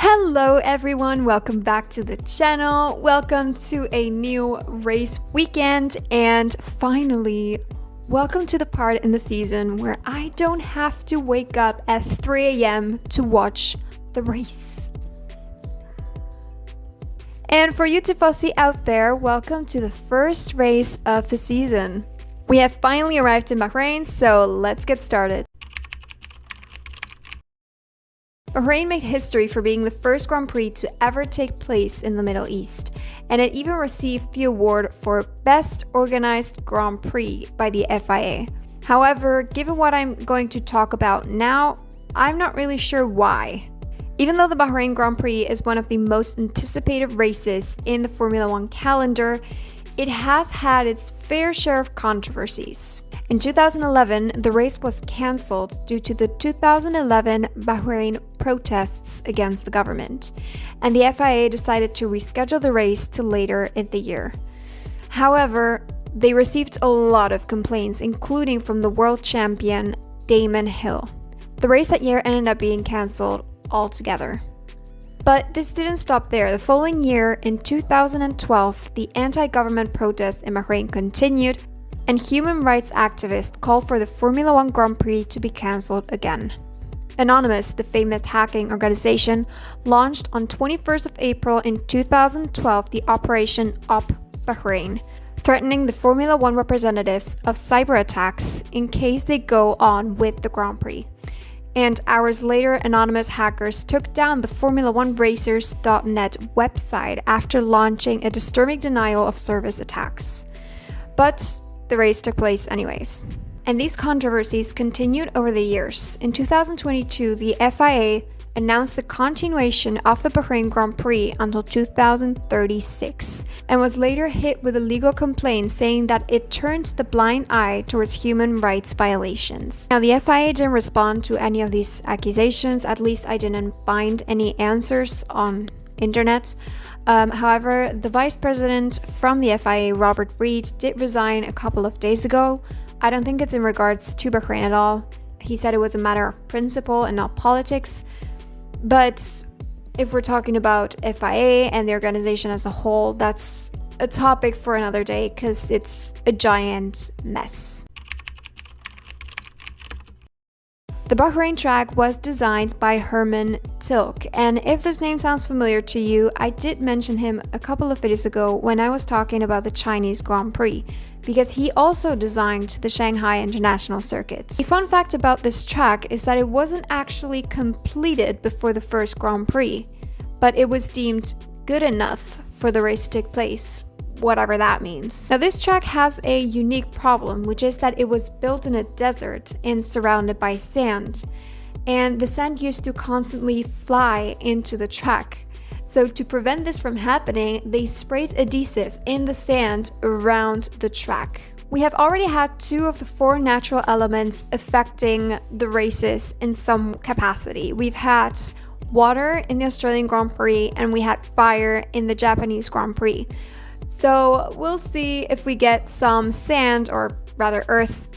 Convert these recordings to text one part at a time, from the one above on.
Hello everyone, welcome back to the channel. Welcome to a new race weekend, and finally, welcome to the part in the season where I don't have to wake up at 3 a.m. to watch the race. And for you Tifosi out there, welcome to the first race of the season. We have finally arrived in Bahrain, so let's get started. Bahrain made history for being the first Grand Prix to ever take place in the Middle East, and it even received the award for Best Organized Grand Prix by the FIA. However, given what I'm going to talk about now, I'm not really sure why. Even though the Bahrain Grand Prix is one of the most anticipated races in the Formula 1 calendar, it has had its fair share of controversies. In 2011, the race was cancelled due to the 2011 Bahrain protests against the government, and the FIA decided to reschedule the race to later in the year. However, they received a lot of complaints, including from the world champion Damon Hill. The race that year ended up being cancelled altogether. But this didn't stop there. The following year, in 2012, the anti-government protests in Bahrain continued, and human rights activists called for the Formula 1 Grand Prix to be cancelled again. Anonymous, the famous hacking organization, launched on 21st of April in 2012 the Operation Op Bahrain, threatening the Formula 1 representatives of cyber attacks in case they go on with the Grand Prix. And hours later, anonymous hackers took down the Formula1Racers.net website after launching a disturbing denial of service attacks. But the race took place anyways. And these controversies continued over the years. In 2022, the FIA announced the continuation of the Bahrain Grand Prix until 2036, and was later hit with a legal complaint saying that it turned the blind eye towards human rights violations. Now, the FIA didn't respond to any of these accusations. At least I didn't find any answers on internet. However, the vice president from the FIA, Robert Reid, did resign a couple of days ago. I don't think it's in regards to Bahrain at all. He said it was a matter of principle and not politics. But if we're talking about FIA and the organization as a whole, that's a topic for another day because it's a giant mess. The Bahrain track was designed by Herman Tilke, and if this name sounds familiar to you, I did mention him a couple of videos ago when I was talking about the Chinese Grand Prix, because he also designed the Shanghai International Circuit. The fun fact about this track is that it wasn't actually completed before the first Grand Prix, but it was deemed good enough for the race to take place, whatever that means. Now, this track has a unique problem, which is that it was built in a desert and surrounded by sand, and the sand used to constantly fly into the track. So to prevent this from happening, they sprayed adhesive in the sand around the track. We have already had 2 of the 4 natural elements affecting the races in some capacity. We've had water in the Australian Grand Prix, and we had fire in the Japanese Grand Prix. So we'll see if we get some sand, or rather earth,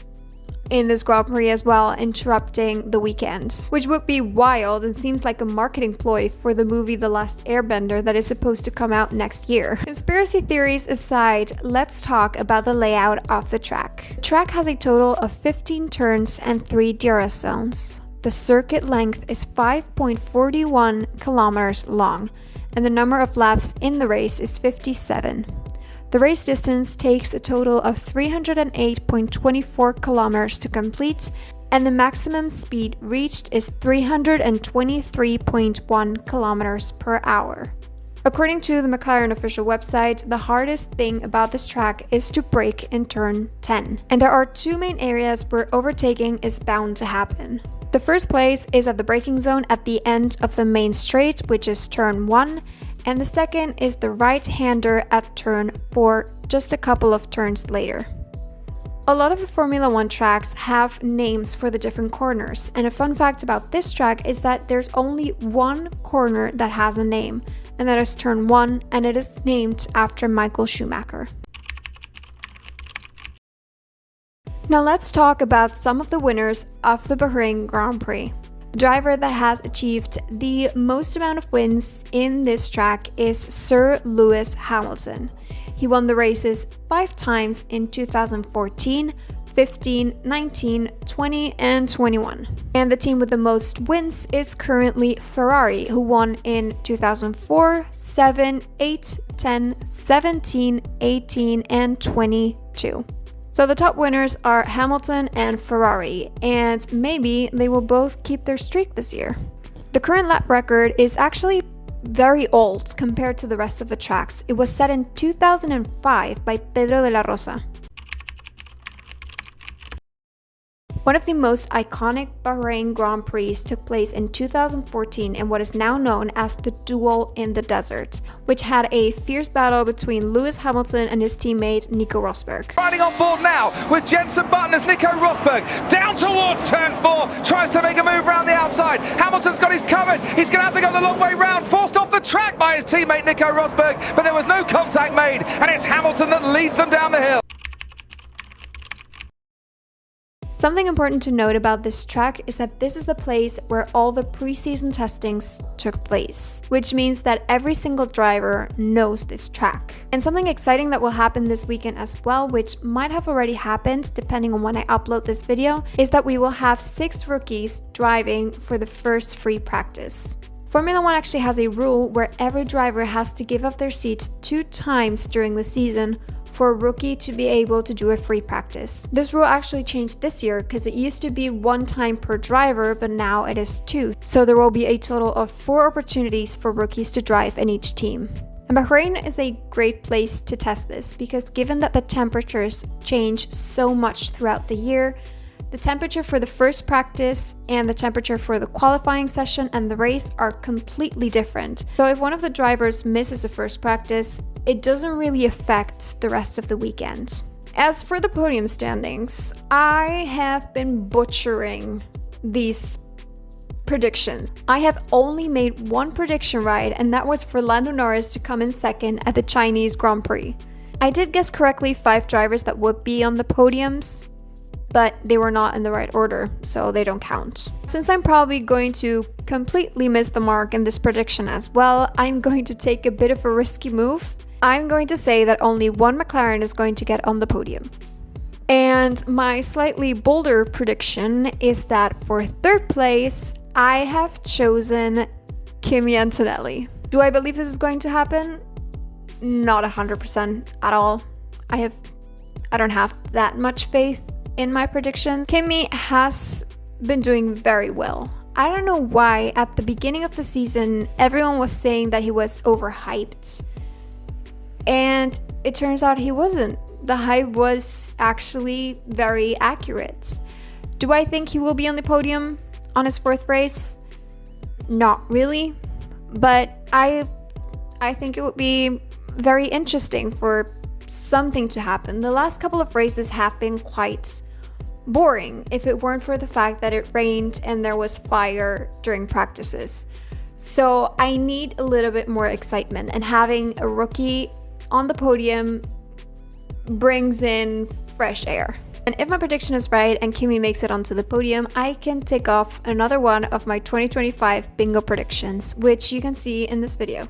in this Grand Prix as well, interrupting the weekend, which would be wild and seems like a marketing ploy for the movie The Last Airbender that is supposed to come out next year. Conspiracy theories aside, let's talk about the layout of the track. The track has a total of 15 turns and 3 DRS zones. The circuit length is 5.41 kilometers long, and the number of laps in the race is 57. The race distance takes a total of 308.24 kilometers to complete, and the maximum speed reached is 323.1 kilometers per hour. According to the McLaren official website, the hardest thing about this track is to brake in turn 10. And there are 2 main areas where overtaking is bound to happen. The first place is at the braking zone at the end of the main straight, which is turn 1, and the second is the right-hander at turn 4, just a couple of turns later. A lot of the Formula 1 tracks have names for the different corners, and a fun fact about this track is that there's only one corner that has a name, and that is turn 1, and it is named after Michael Schumacher. Now let's talk about some of the winners of the Bahrain Grand Prix. driver that has achieved the most amount of wins in this track is Sir Lewis Hamilton. He won the races 5 times in 2014, 15, 19, 20, and 21. And the team with the most wins is currently Ferrari, who won in 2004, 7, 8, 10, 17, 18, and 22. So the top winners are Hamilton and Ferrari, and maybe they will both keep their streak this year. The current lap record is actually very old compared to the rest of the tracks. It was set in 2005 by Pedro de la Rosa. One of the most iconic Bahrain Grand Prix took place in 2014 in what is now known as the Duel in the Desert, which had a fierce battle between Lewis Hamilton and his teammate Nico Rosberg. Riding on board now with Jenson Button as Nico Rosberg down towards turn 4, tries to make a move around the outside. Hamilton's got his covered, he's going to have to go the long way round, forced off the track by his teammate Nico Rosberg, but there was no contact made, and it's Hamilton that leads them down the hill. Something important to note about this track is that this is the place where all the preseason testings took place, which means that every single driver knows this track. And something exciting that will happen this weekend as well, which might have already happened depending on when I upload this video, is that we will have 6 rookies driving for the first free practice. Formula 1 actually has a rule where every driver has to give up their seat 2 times during the season for a rookie to be able to do a free practice. This rule actually changed this year because it used to be 1 time per driver, but now it is 2. So there will be a total of 4 opportunities for rookies to drive in each team. And Bahrain is a great place to test this because given that the temperatures change so much throughout the year, the temperature for the first practice and the temperature for the qualifying session and the race are completely different. So if one of the drivers misses the first practice, it doesn't really affect the rest of the weekend. As for the podium standings, I have been butchering these predictions. I have only made 1 prediction right, and that was for Lando Norris to come in second at the Chinese Grand Prix. I did guess correctly 5 drivers that would be on the podiums, but they were not in the right order, so they don't count. Since I'm probably going to completely miss the mark in this prediction as well, I'm going to take a bit of a risky move. I'm going to say that only 1 McLaren is going to get on the podium. And my slightly bolder prediction is that for 3rd place, I have chosen Kimi Antonelli. Do I believe this is going to happen? Not 100% at all. I don't have that much faith in my predictions. Kimi has been doing very well. I don't know why at the beginning of the season everyone was saying that he was overhyped, and it turns out he wasn't. The hype was actually very accurate. Do I think he will be on the podium on his 4th race? Not really, but I think it would be very interesting for something to happen. The last couple of races have been quite boring if it weren't for the fact that it rained and there was fire during practices. So I need a little bit more excitement, and having a rookie on the podium brings in fresh air. And if my prediction is right and Kimi makes it onto the podium, I can tick off another one of my 2025 bingo predictions, which you can see in this video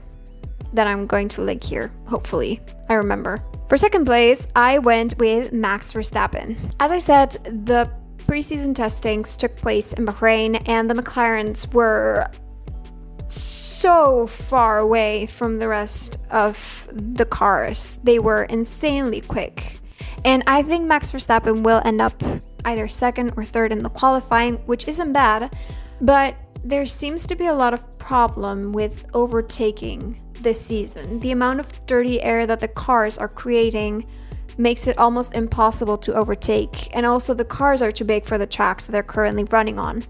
that I'm going to link here. Hopefully I remember. For 2nd place, I went with Max Verstappen. As I said, the preseason testings took place in Bahrain, and the McLarens were so far away from the rest of the cars. They were insanely quick. And I think Max Verstappen will end up either 2nd or 3rd in the qualifying, which isn't bad, but there seems to be a lot of problem with overtaking this season. The amount of dirty air that the cars are creating makes it almost impossible to overtake, and also the cars are too big for the tracks that they're currently running on.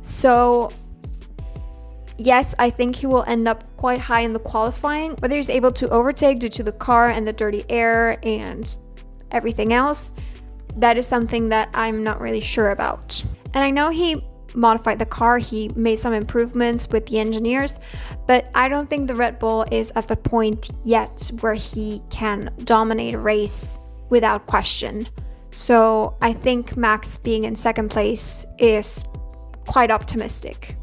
So yes, I think he will end up quite high in the qualifying. Whether he's able to overtake due to the car and the dirty air and everything else, that is something that I'm not really sure about. And I know he modified the car, he made some improvements with the engineers, but I don't think the Red Bull is at the point yet where he can dominate a race without question. So I think Max being in 2nd place is quite optimistic.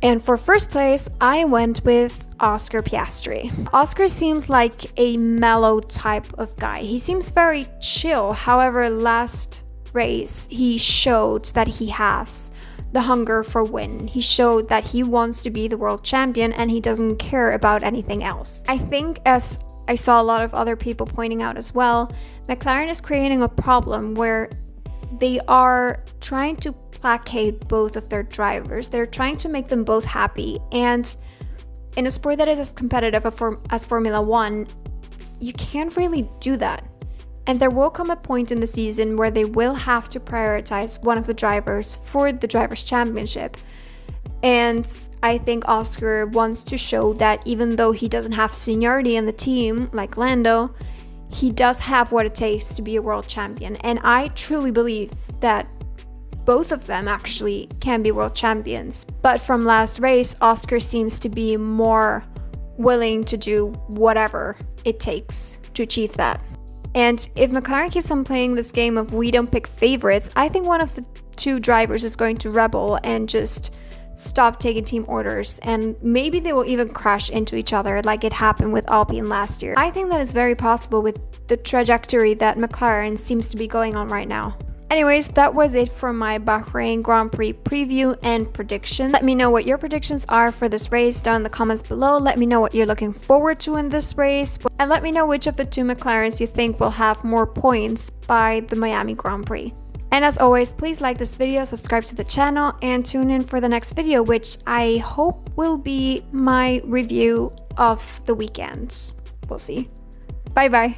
And for first place, I went with Oscar Piastri. Oscar seems like a mellow type of guy. He seems very chill. However, last race, he showed that he has the hunger for win. He showed that he wants to be the world champion and he doesn't care about anything else. I think, as I saw a lot of other people pointing out as well, McLaren is creating a problem where they are trying to placate both of their drivers. They're trying to make them both happy, and in a sport that is as competitive as Formula 1, you can't really do that. And there will come a point in the season where they will have to prioritize one of the drivers for the Drivers' Championship. And I think Oscar wants to show that even though he doesn't have seniority in the team like Lando, he does have what it takes to be a world champion. And I truly believe that both of them actually can be world champions. But from last race, Oscar seems to be more willing to do whatever it takes to achieve that. And if McLaren keeps on playing this game of we don't pick favorites, I think one of the two drivers is going to rebel and just stop taking team orders, and maybe they will even crash into each other like it happened with Alpine last year. I think that is very possible with the trajectory that McLaren seems to be going on right now. Anyways, that was it for my Bahrain Grand Prix preview and prediction. Let me know what your predictions are for this race down in the comments below. Let me know what you're looking forward to in this race. And let me know which of the two McLarens you think will have more points by the Miami Grand Prix. And as always, please like this video, subscribe to the channel, and tune in for the next video, which I hope will be my review of the weekend. We'll see. Bye bye.